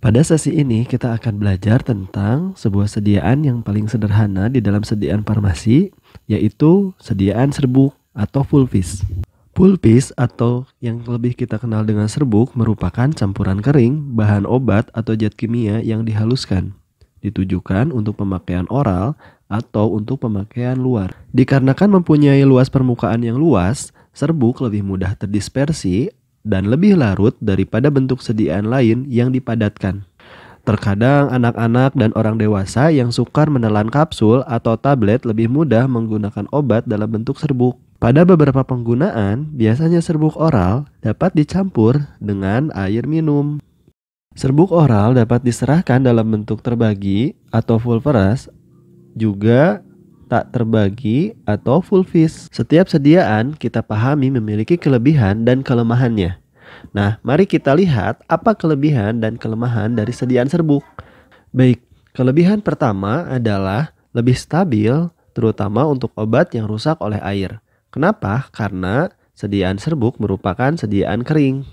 Pada sesi ini kita akan belajar tentang sebuah sediaan yang paling sederhana di dalam sediaan farmasi, yaitu sediaan serbuk atau pulvis. Pulvis atau yang lebih kita kenal dengan serbuk merupakan campuran kering, bahan obat atau zat kimia yang dihaluskan, ditujukan untuk pemakaian oral atau untuk pemakaian luar. Dikarenakan mempunyai luas permukaan yang luas, serbuk lebih mudah terdispersi dan lebih larut daripada bentuk sediaan lain yang dipadatkan. Terkadang anak-anak dan orang dewasa yang sukar menelan kapsul atau tablet lebih mudah menggunakan obat dalam bentuk serbuk. Pada beberapa penggunaan, biasanya serbuk oral dapat dicampur dengan air minum. Serbuk oral dapat diserahkan dalam bentuk terbagi atau pulveras, juga tak terbagi atau pulvis. Setiap sediaan kita pahami memiliki kelebihan dan kelemahannya. Nah, mari kita lihat apa kelebihan dan kelemahan dari sediaan serbuk. Baik, kelebihan pertama adalah lebih stabil, terutama untuk obat yang rusak oleh air. Kenapa? Karena sediaan serbuk merupakan sediaan kering.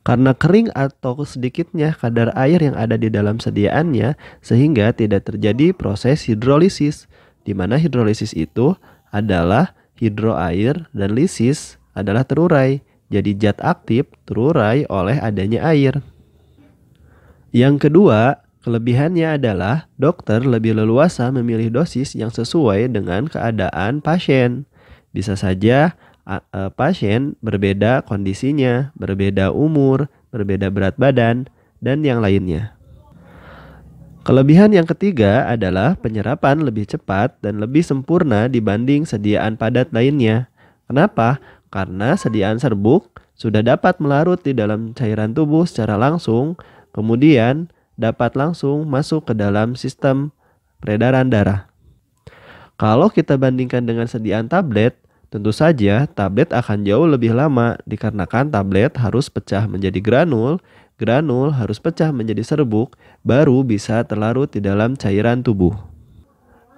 Karena kering atau sedikitnya kadar air yang ada di dalam sediaannya, sehingga tidak terjadi proses hidrolisis, di mana hidrolisis itu adalah hidro air dan lisis adalah terurai. Jadi zat aktif terurai oleh adanya air. Yang kedua, kelebihannya adalah dokter lebih leluasa memilih dosis yang sesuai dengan keadaan pasien. Bisa saja pasien berbeda kondisinya, berbeda umur, berbeda berat badan, dan yang lainnya. Kelebihan yang ketiga adalah penyerapan lebih cepat dan lebih sempurna dibanding sediaan padat lainnya. Kenapa? Karena sediaan serbuk sudah dapat melarut di dalam cairan tubuh secara langsung, kemudian dapat langsung masuk ke dalam sistem peredaran darah. Kalau kita bandingkan dengan sediaan tablet, tentu saja tablet akan jauh lebih lama dikarenakan tablet harus pecah menjadi granul, granul harus pecah menjadi serbuk, baru bisa terlarut di dalam cairan tubuh.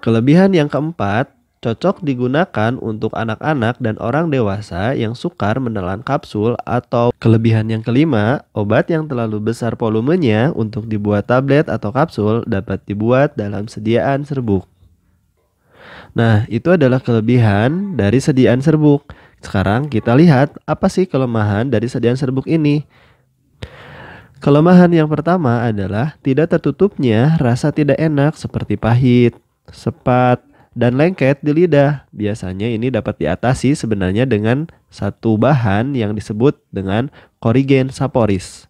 Kelebihan yang keempat, cocok digunakan untuk anak-anak dan orang dewasa yang sukar menelan kapsul, atau kelebihan yang kelima, obat yang terlalu besar volumenya untuk dibuat tablet atau kapsul dapat dibuat dalam sediaan serbuk. Nah, itu adalah kelebihan dari sediaan serbuk. Sekarang kita lihat apa sih kelemahan dari sediaan serbuk ini. Kelemahan yang pertama adalah tidak tertutupnya rasa tidak enak seperti pahit, sepat, dan lengket di lidah. Biasanya ini dapat diatasi sebenarnya dengan satu bahan yang disebut dengan Corigen Saporis.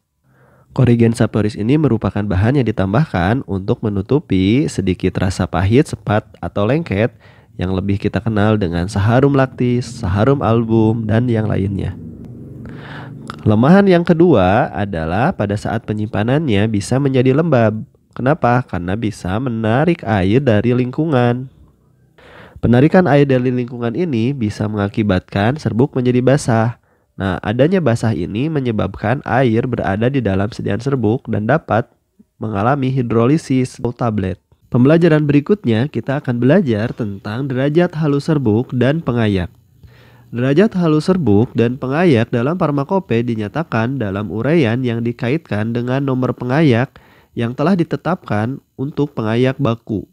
Corigen Saporis ini merupakan bahan yang ditambahkan untuk menutupi sedikit rasa pahit, sepat, atau lengket yang lebih kita kenal dengan Saharum Lactis, Saharum Album, dan yang lainnya. Kelemahan yang kedua adalah pada saat penyimpanannya bisa menjadi lembab. Kenapa? Karena bisa menarik air dari lingkungan. Penarikan air dari lingkungan ini bisa mengakibatkan serbuk menjadi basah. Nah, adanya basah ini menyebabkan air berada di dalam sediaan serbuk dan dapat mengalami hidrolisis atau tablet. Pembelajaran berikutnya kita akan belajar tentang derajat halus serbuk dan pengayak. Derajat halus serbuk dan pengayak dalam farmakope dinyatakan dalam uraian yang dikaitkan dengan nomor pengayak yang telah ditetapkan untuk pengayak baku.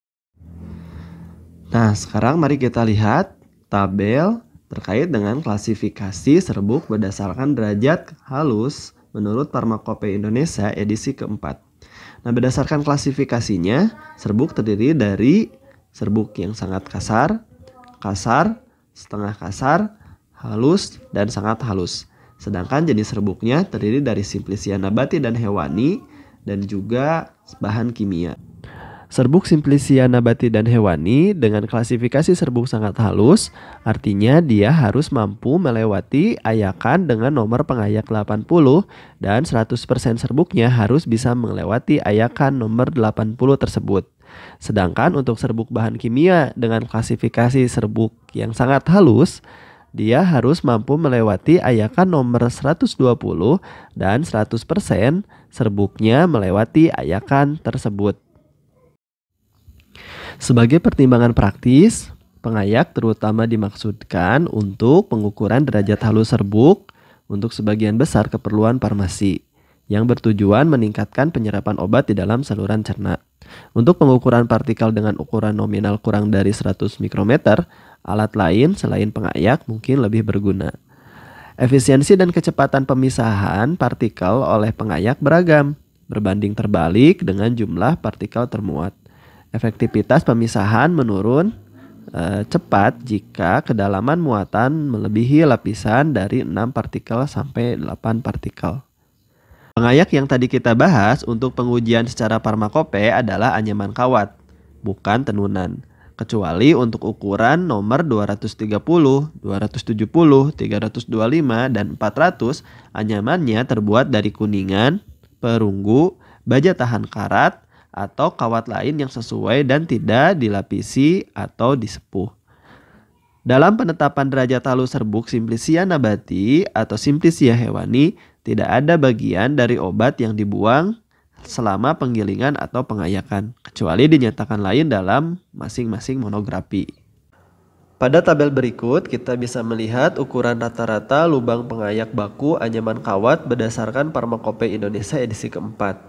Nah, sekarang mari kita lihat tabel terkait dengan klasifikasi serbuk berdasarkan derajat halus menurut Farmakope Indonesia edisi keempat. Nah, berdasarkan klasifikasinya, serbuk terdiri dari serbuk yang sangat kasar, kasar, setengah kasar, halus, dan sangat halus. Sedangkan jenis serbuknya terdiri dari simplisia nabati dan hewani, dan juga bahan kimia. Serbuk simplisia nabati dan hewani dengan klasifikasi serbuk sangat halus, artinya dia harus mampu melewati ayakan dengan nomor pengayak 80 dan 100% serbuknya harus bisa melewati ayakan nomor 80 tersebut. Sedangkan untuk serbuk bahan kimia dengan klasifikasi serbuk yang sangat halus, dia harus mampu melewati ayakan nomor 120 dan 100% serbuknya melewati ayakan tersebut. Sebagai pertimbangan praktis, pengayak terutama dimaksudkan untuk pengukuran derajat halus serbuk untuk sebagian besar keperluan farmasi. yang bertujuan meningkatkan penyerapan obat di dalam saluran cerna. Untuk pengukuran partikel dengan ukuran nominal kurang dari 100 mikrometer, alat lain selain pengayak mungkin lebih berguna. Efisiensi dan kecepatan pemisahan partikel oleh pengayak beragam, berbanding terbalik dengan jumlah partikel termuat. Efektivitas pemisahan menurun cepat jika kedalaman muatan melebihi lapisan dari 6 partikel sampai 8 partikel. Pengayak yang tadi kita bahas untuk pengujian secara farmakope adalah anyaman kawat, bukan tenunan. Kecuali untuk ukuran nomor 230, 270, 325, dan 400, anyamannya terbuat dari kuningan, perunggu, baja tahan karat, atau kawat lain yang sesuai dan tidak dilapisi atau disepuh. Dalam penetapan derajat halus serbuk Simplicia nabati atau Simplicia hewani, tidak ada bagian dari obat yang dibuang selama penggilingan atau pengayakan, kecuali dinyatakan lain dalam masing-masing monografi. Pada tabel berikut, kita bisa melihat ukuran rata-rata lubang pengayak baku anyaman kawat berdasarkan Farmakope Indonesia edisi keempat.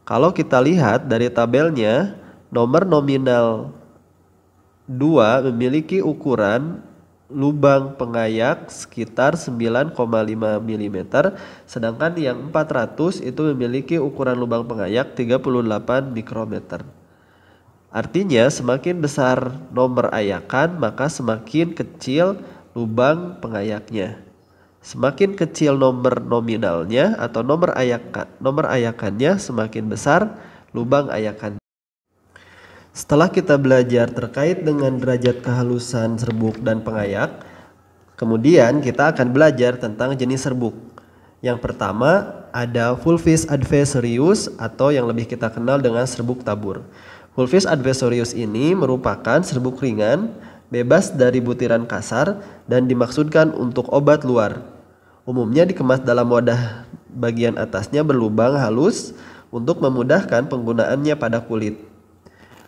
Kalau kita lihat dari tabelnya, nomor nominal 2 memiliki ukuran lubang pengayak sekitar 9,5 mm, sedangkan yang 400 itu memiliki ukuran lubang pengayak 38 mikrometer. Artinya semakin besar nomor ayakan, maka semakin kecil lubang pengayaknya. Semakin kecil nomor nominalnya atau nomor ayakannya, semakin besar lubang ayakan. Setelah kita belajar terkait dengan derajat kehalusan serbuk dan pengayak, kemudian kita akan belajar tentang jenis serbuk. Yang pertama ada Fulvis advesorius atau yang lebih kita kenal dengan serbuk tabur. Fulvis advesorius ini merupakan serbuk ringan, bebas dari butiran kasar, dan dimaksudkan untuk obat luar. Umumnya dikemas dalam wadah bagian atasnya berlubang halus untuk memudahkan penggunaannya pada kulit.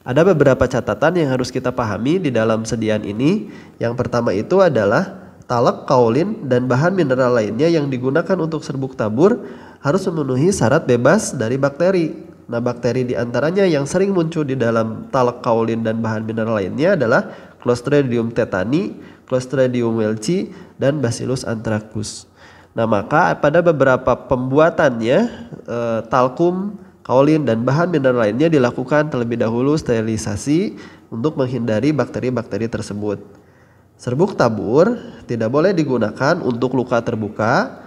Ada beberapa catatan yang harus kita pahami di dalam sediaan ini. Yang pertama itu adalah talak, kaolin, dan bahan mineral lainnya yang digunakan untuk serbuk tabur harus memenuhi syarat bebas dari bakteri. Nah, bakteri diantaranya yang sering muncul di dalam talak, kaolin, dan bahan mineral lainnya adalah Clostridium tetani, Clostridium welchi, dan Bacillus anthracus. Nah, maka pada beberapa pembuatannya talkum, kaolin, dan bahan mineral lainnya dilakukan terlebih dahulu sterilisasi untuk menghindari bakteri-bakteri tersebut. Serbuk tabur tidak boleh digunakan untuk luka terbuka,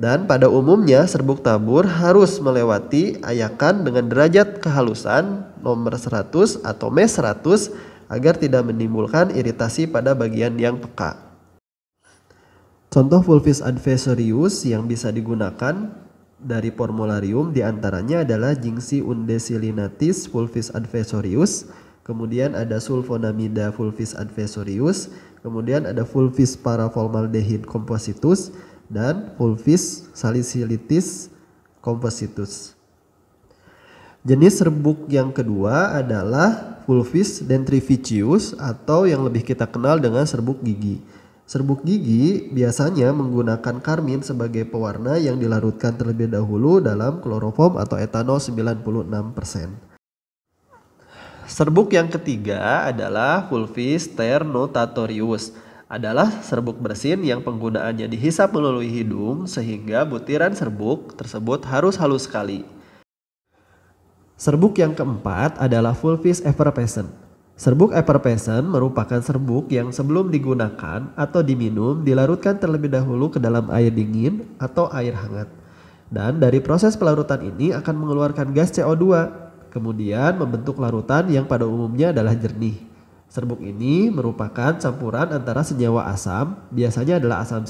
dan pada umumnya serbuk tabur harus melewati ayakan dengan derajat kehalusan nomor 100 atau mes 100 agar tidak menimbulkan iritasi pada bagian yang peka. Contoh Fulvis advesorius yang bisa digunakan dari formularium diantaranya adalah Jinxi undesilinatis Fulvis advesorius, kemudian ada sulfonamida Fulvis advesorius, kemudian ada Fulvis paraformaldehyde compositus, dan Fulvis salicyltis compositus. Jenis serbuk yang kedua adalah Fulvis dentrificius atau yang lebih kita kenal dengan serbuk gigi. Serbuk gigi biasanya menggunakan karmin sebagai pewarna yang dilarutkan terlebih dahulu dalam kloroform atau etanol 96%. Serbuk yang ketiga adalah Fulvis sternotatorius. Adalah serbuk bersin yang penggunaannya dihisap melalui hidung sehingga butiran serbuk tersebut harus halus sekali. Serbuk yang keempat adalah Fulvis effervescens. Serbuk effervescens merupakan serbuk yang sebelum digunakan atau diminum dilarutkan terlebih dahulu ke dalam air dingin atau air hangat. Dan dari proses pelarutan ini akan mengeluarkan gas CO2, kemudian membentuk larutan yang pada umumnya adalah jernih. Serbuk ini merupakan campuran antara senyawa asam, biasanya adalah asam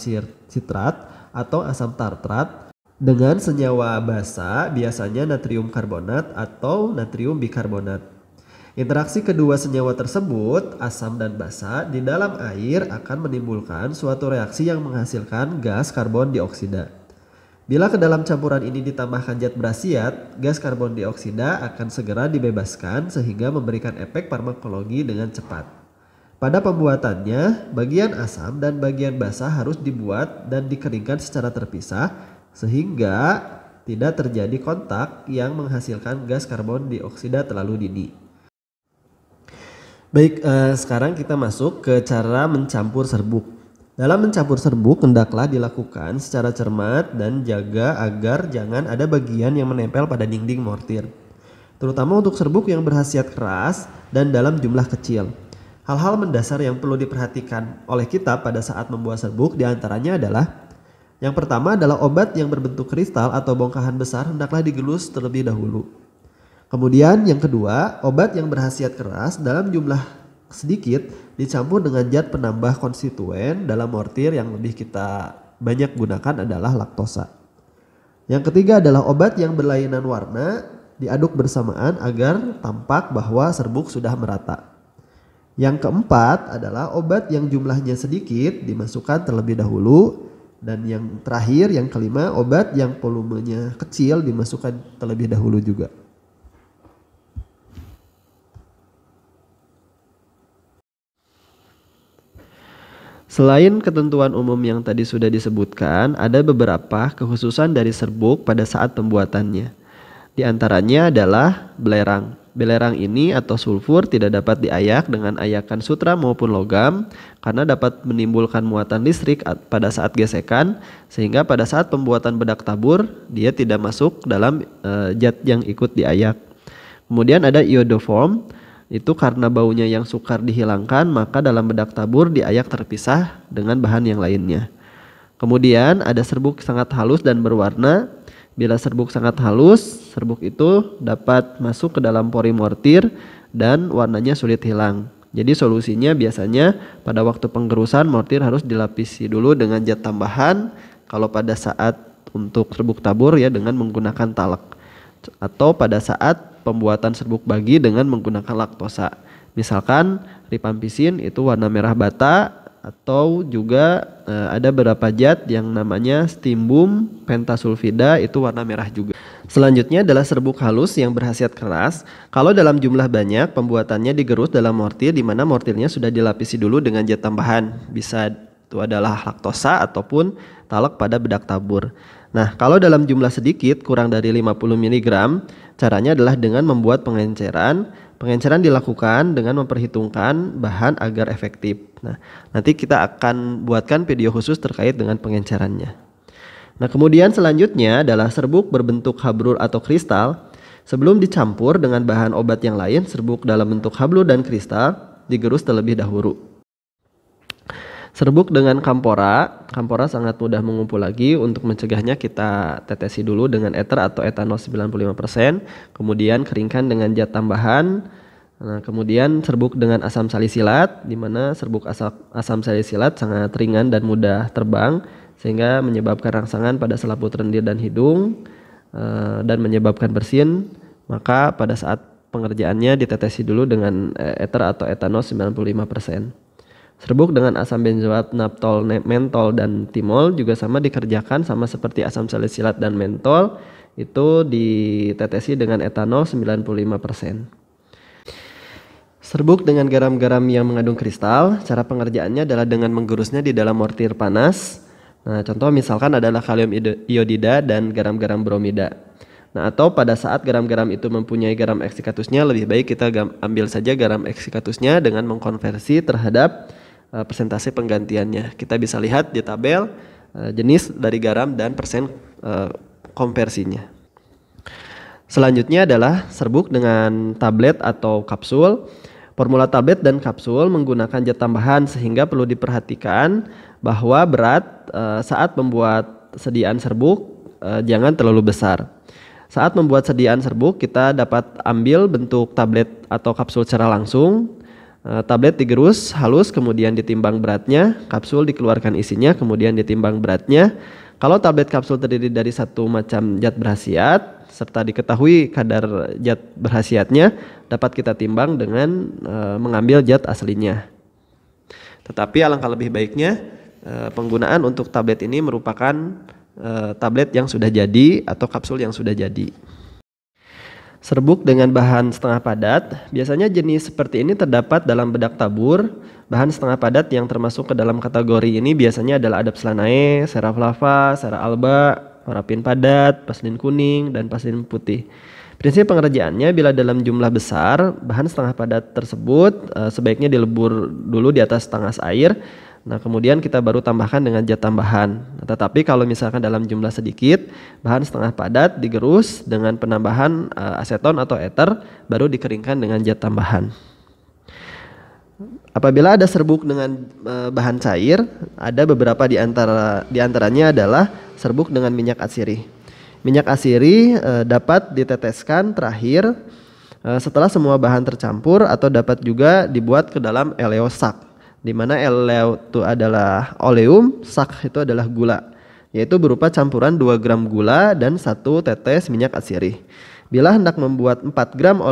sitrat atau asam tartrat, dengan senyawa basa, biasanya natrium karbonat atau natrium bikarbonat. Interaksi kedua senyawa tersebut, asam dan basa, di dalam air akan menimbulkan suatu reaksi yang menghasilkan gas karbon dioksida. Bila ke dalam campuran ini ditambahkan zat berasiat, gas karbon dioksida akan segera dibebaskan sehingga memberikan efek farmakologi dengan cepat. Pada pembuatannya, bagian asam dan bagian basa harus dibuat dan dikeringkan secara terpisah sehingga tidak terjadi kontak yang menghasilkan gas karbon dioksida terlalu dini. Baik, sekarang kita masuk ke cara mencampur serbuk. Dalam mencampur serbuk hendaklah dilakukan secara cermat dan jaga agar jangan ada bagian yang menempel pada dinding mortir, terutama untuk serbuk yang berkhasiat keras dan dalam jumlah kecil. Hal-hal mendasar yang perlu diperhatikan oleh kita pada saat membuat serbuk diantaranya adalah: yang pertama adalah obat yang berbentuk kristal atau bongkahan besar hendaklah digelus terlebih dahulu. Kemudian yang kedua, obat yang berkhasiat keras dalam jumlah sedikit dicampur dengan zat penambah konstituen dalam mortir yang lebih kita banyak gunakan adalah laktosa. Yang ketiga adalah obat yang berlainan warna diaduk bersamaan agar tampak bahwa serbuk sudah merata. Yang keempat adalah obat yang jumlahnya sedikit dimasukkan terlebih dahulu. Dan yang terakhir, yang kelima, obat yang volumenya kecil dimasukkan terlebih dahulu juga. Selain ketentuan umum yang tadi sudah disebutkan, ada beberapa kekhususan dari serbuk pada saat pembuatannya. Di antaranya adalah belerang. Belerang ini atau sulfur tidak dapat diayak dengan ayakan sutra maupun logam karena dapat menimbulkan muatan listrik pada saat gesekan, sehingga pada saat pembuatan bedak tabur dia tidak masuk dalam zat yang ikut diayak. Kemudian ada iodoform. Itu karena baunya yang sukar dihilangkan, maka dalam bedak tabur diayak terpisah dengan bahan yang lainnya. Kemudian ada serbuk sangat halus dan berwarna. Bila serbuk sangat halus, serbuk itu dapat masuk ke dalam pori mortir dan warnanya sulit hilang. Jadi solusinya biasanya pada waktu penggerusan mortir harus dilapisi dulu dengan zat tambahan. Kalau pada saat untuk serbuk tabur ya dengan menggunakan talak. Atau pada saat pembuatan serbuk bagi dengan menggunakan laktosa. Misalkan ripampisin itu warna merah bata, atau juga ada beberapa zat yang namanya stimbum pentasulfida itu warna merah juga. Selanjutnya adalah serbuk halus yang berkhasiat keras. Kalau dalam jumlah banyak, pembuatannya digerus dalam mortir di mana mortirnya sudah dilapisi dulu dengan zat tambahan. Bisa itu adalah laktosa ataupun talak pada bedak tabur. Nah, kalau dalam jumlah sedikit, kurang dari 50 mg, caranya adalah dengan membuat pengenceran. Pengenceran dilakukan dengan memperhitungkan bahan agar efektif. Nah, nanti kita akan buatkan video khusus terkait dengan pengencerannya. Nah, kemudian selanjutnya adalah serbuk berbentuk hablur atau kristal. Sebelum dicampur dengan bahan obat yang lain, serbuk dalam bentuk hablur dan kristal digerus terlebih dahulu. Serbuk dengan kampora sangat mudah mengumpul lagi. Untuk mencegahnya kita tetesi dulu dengan eter atau etanol 95%, kemudian keringkan dengan zat tambahan. Nah, kemudian serbuk dengan asam salisilat, di mana serbuk asam salisilat sangat ringan dan mudah terbang sehingga menyebabkan rangsangan pada selaput lendir dan hidung dan menyebabkan bersin. Maka pada saat pengerjaannya ditetesi dulu dengan eter atau etanol 95%. Serbuk dengan asam benzoat, naptol, mentol, dan timol juga sama dikerjakan sama seperti asam salisilat dan mentol, itu ditetesi dengan etanol 95%. Serbuk dengan garam-garam yang mengandung kristal, cara pengerjaannya adalah dengan menggerusnya di dalam mortir panas. Nah, contoh misalkan adalah kalium iodida dan garam-garam bromida. Nah, atau pada saat garam-garam itu mempunyai garam eksikatusnya, lebih baik kita ambil saja garam eksikatusnya dengan mengkonversi terhadap persentase penggantiannya. Kita bisa lihat di tabel jenis dari garam dan persen konversinya. Selanjutnya adalah serbuk dengan tablet atau kapsul. Formula tablet dan kapsul menggunakan zat tambahan sehingga perlu diperhatikan bahwa berat saat membuat sediaan serbuk jangan terlalu besar. Saat membuat sediaan serbuk kita dapat ambil bentuk tablet atau kapsul secara langsung. Tablet digerus halus kemudian ditimbang beratnya, kapsul dikeluarkan isinya kemudian ditimbang beratnya. Kalau tablet kapsul terdiri dari satu macam zat berkhasiat serta diketahui kadar zat berkhasiatnya, dapat kita timbang dengan mengambil zat aslinya. Tetapi alangkah lebih baiknya penggunaan untuk tablet ini merupakan tablet yang sudah jadi atau kapsul yang sudah jadi. Serbuk dengan bahan setengah padat, biasanya jenis seperti ini terdapat dalam bedak tabur. Bahan setengah padat yang termasuk ke dalam kategori ini biasanya adalah Adapslanae, Serraflava, Serra alba, parafin padat, vaselin kuning, dan vaselin putih. Prinsip pengerjaannya, bila dalam jumlah besar, bahan setengah padat tersebut sebaiknya dilebur dulu di atas tanggas air. Nah, kemudian kita baru tambahkan dengan zat tambahan. Nah, tetapi kalau misalkan dalam jumlah sedikit, bahan setengah padat digerus dengan penambahan aseton atau ether, baru dikeringkan dengan zat tambahan. Apabila ada serbuk dengan bahan cair, ada beberapa di antaranya adalah serbuk dengan minyak atsiri. Minyak atsiri dapat diteteskan terakhir setelah semua bahan tercampur, atau dapat juga dibuat ke dalam eleosak, di mana eleo itu adalah oleum, sak itu adalah gula, yaitu berupa campuran 2 gram gula dan 1 tetes minyak atsiri. Bila hendak membuat 4 gram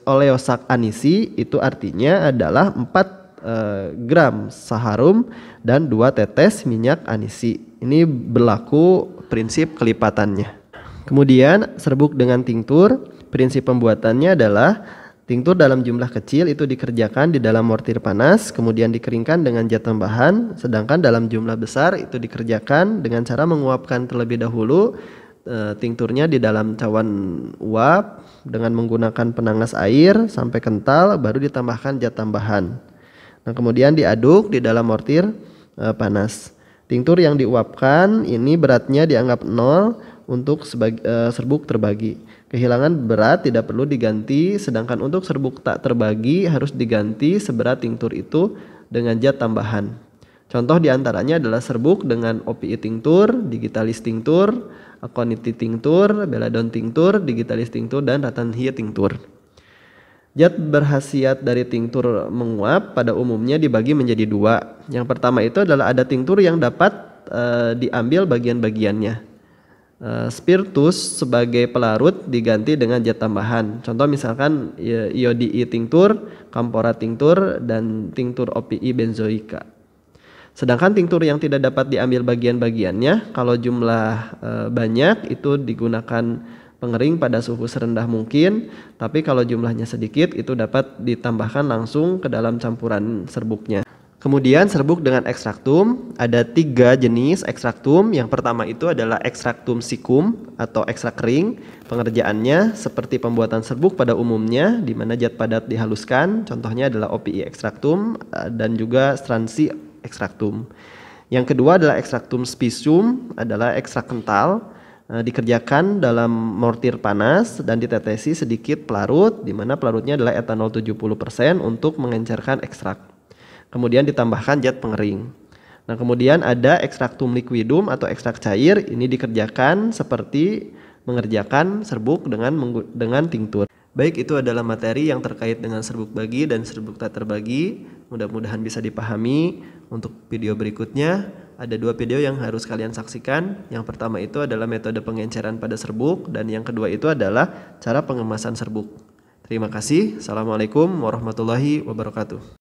oleosak anisi, itu artinya adalah 4 gram saharum dan 2 tetes minyak anisi. Ini berlaku prinsip kelipatannya. Kemudian serbuk dengan tinktur, prinsip pembuatannya adalah tinktur dalam jumlah kecil itu dikerjakan di dalam mortir panas, kemudian dikeringkan dengan zat tambahan, sedangkan dalam jumlah besar itu dikerjakan dengan cara menguapkan terlebih dahulu tinkturnya di dalam cawan uap dengan menggunakan penangas air sampai kental, baru ditambahkan zat tambahan. Nah, kemudian diaduk di dalam mortir panas. Tinktur yang diuapkan ini beratnya dianggap 0 untuk serbuk terbagi. Kehilangan berat tidak perlu diganti, sedangkan untuk serbuk tak terbagi harus diganti seberat tinktur itu dengan zat tambahan. Contoh diantaranya adalah serbuk dengan OPI tinktur, digitalis tinktur, aconiti tinktur, belladonna tinktur, digitalis tinktur, dan rattan hie tinktur. Zat berkhasiat dari tinktur menguap pada umumnya dibagi menjadi 2. Yang pertama itu adalah ada tinktur yang dapat diambil bagian-bagiannya. Spiritus sebagai pelarut diganti dengan zat tambahan. Contoh misalkan iodii tinktur, kampora tinktur, dan tinktur OPI benzoika. Sedangkan tinktur yang tidak dapat diambil bagian-bagiannya, kalau jumlah banyak itu digunakan pengering pada suhu serendah mungkin, tapi kalau jumlahnya sedikit itu dapat ditambahkan langsung ke dalam campuran serbuknya. Kemudian serbuk dengan ekstraktum, ada 3 jenis ekstraktum. Yang pertama itu adalah ekstraktum sikum atau ekstrak kering. Pengerjaannya seperti pembuatan serbuk pada umumnya, di mana zat padat dihaluskan. Contohnya adalah OPI ekstraktum dan juga stransi ekstraktum. Yang kedua adalah ekstraktum spisum, adalah ekstrak kental. Dikerjakan dalam mortir panas dan ditetesi sedikit pelarut, di mana pelarutnya adalah etanol 70% untuk mengencerkan ekstrak. Kemudian ditambahkan zat pengering. Nah, kemudian ada ekstraktum liquidum atau ekstrak cair. Ini dikerjakan seperti mengerjakan serbuk dengan tinktur. Baik, itu adalah materi yang terkait dengan serbuk bagi dan serbuk tak terbagi. Mudah-mudahan bisa dipahami. Untuk video berikutnya ada 2 video yang harus kalian saksikan. Yang pertama itu adalah metode pengenceran pada serbuk, dan yang kedua itu adalah cara pengemasan serbuk. Terima kasih. Assalamualaikum warahmatullahi wabarakatuh.